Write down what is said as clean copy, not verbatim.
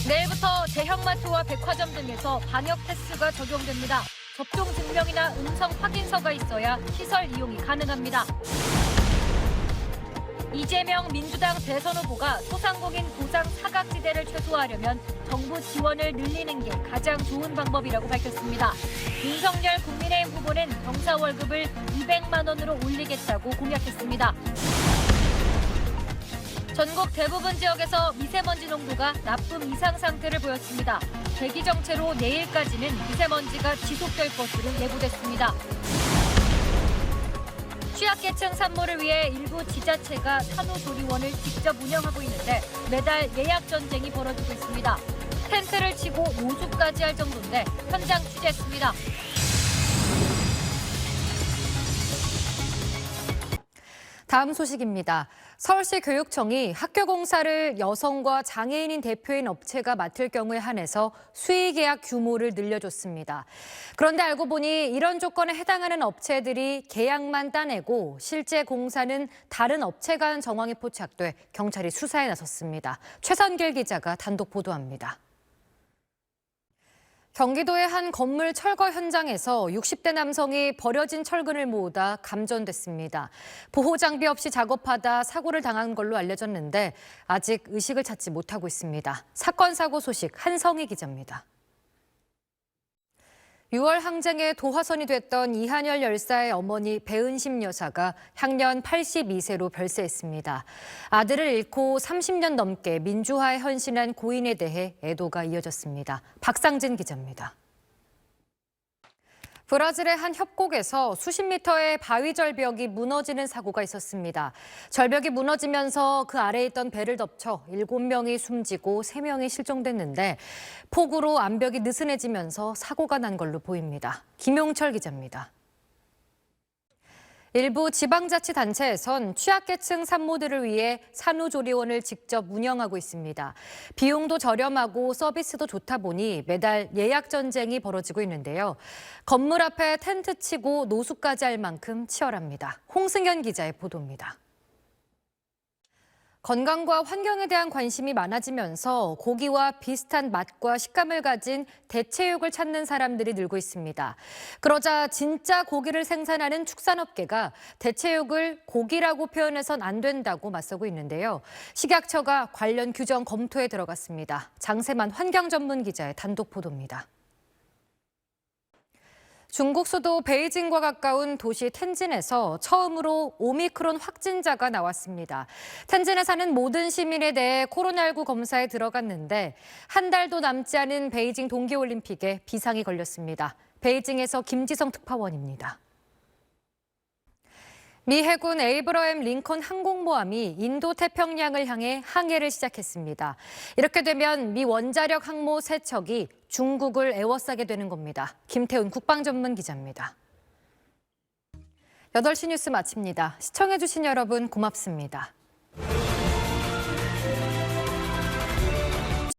내일부터 대형마트와 백화점 등에서 방역 패스가 적용됩니다. 접종 증명이나 음성 확인서가 있어야 시설 이용이 가능합니다. 이재명 민주당 대선 후보가 소상공인 보상 사각지대를 최소화하려면 정부 지원을 늘리는 게 가장 좋은 방법이라고 밝혔습니다. 윤석열 국민의힘 후보는 병사 월급을 200만 원으로 올리겠다고 공약했습니다. 전국 대부분 지역에서 미세먼지 농도가 나쁨 이상 상태를 보였습니다. 대기 정체로 내일까지는 미세먼지가 지속될 것으로 예보됐습니다. 취약계층 산모를 위해 일부 지자체가 산후조리원을 직접 운영하고 있는데 매달 예약 전쟁이 벌어지고 있습니다. 텐트를 치고 노숙까지 할 정도인데 현장 취재했습니다. 다음 소식입니다. 서울시 교육청이 학교 공사를 여성과 장애인인 대표인 업체가 맡을 경우에 한해서 수의계약 규모를 늘려줬습니다. 그런데 알고 보니 이런 조건에 해당하는 업체들이 계약만 따내고 실제 공사는 다른 업체가 한 정황이 포착돼 경찰이 수사에 나섰습니다. 최선길 기자가 단독 보도합니다. 경기도의 한 건물 철거 현장에서 60대 남성이 버려진 철근을 모으다 감전됐습니다. 보호 장비 없이 작업하다 사고를 당한 걸로 알려졌는데 아직 의식을 찾지 못하고 있습니다. 사건 사고 소식 한성희 기자입니다. 6월 항쟁의 도화선이 됐던 이한열 열사의 어머니 배은심 여사가 향년 82세로 별세했습니다. 아들을 잃고 30년 넘게 민주화에 헌신한 고인에 대해 애도가 이어졌습니다. 박상진 기자입니다. 브라질의 한 협곡에서 수십 미터의 바위 절벽이 무너지는 사고가 있었습니다. 절벽이 무너지면서 그 아래에 있던 배를 덮쳐 7명이 숨지고 3명이 실종됐는데 폭우로 암벽이 느슨해지면서 사고가 난 걸로 보입니다. 김용철 기자입니다. 일부 지방자치단체에선 취약계층 산모들을 위해 산후조리원을 직접 운영하고 있습니다. 비용도 저렴하고 서비스도 좋다 보니 매달 예약 전쟁이 벌어지고 있는데요. 건물 앞에 텐트 치고 노숙까지 할 만큼 치열합니다. 홍승현 기자의 보도입니다. 건강과 환경에 대한 관심이 많아지면서 고기와 비슷한 맛과 식감을 가진 대체육을 찾는 사람들이 늘고 있습니다. 그러자 진짜 고기를 생산하는 축산업계가 대체육을 고기라고 표현해선 안 된다고 맞서고 있는데요. 식약처가 관련 규정 검토에 들어갔습니다. 장세만 환경 전문 기자의 단독 보도입니다. 중국 수도 베이징과 가까운 도시 텐진에서 처음으로 오미크론 확진자가 나왔습니다. 텐진에 사는 모든 시민에 대해 코로나19 검사에 들어갔는데 한 달도 남지 않은 베이징 동계올림픽에 비상이 걸렸습니다. 베이징에서 김지성 특파원입니다. 미 해군 에이브러햄 링컨 항공모함이 인도 태평양을 향해 항해를 시작했습니다. 이렇게 되면 미 원자력 항모 3척이 중국을 에워싸게 되는 겁니다. 김태훈 국방전문 기자입니다. 8시 뉴스 마칩니다. 시청해주신 여러분 고맙습니다.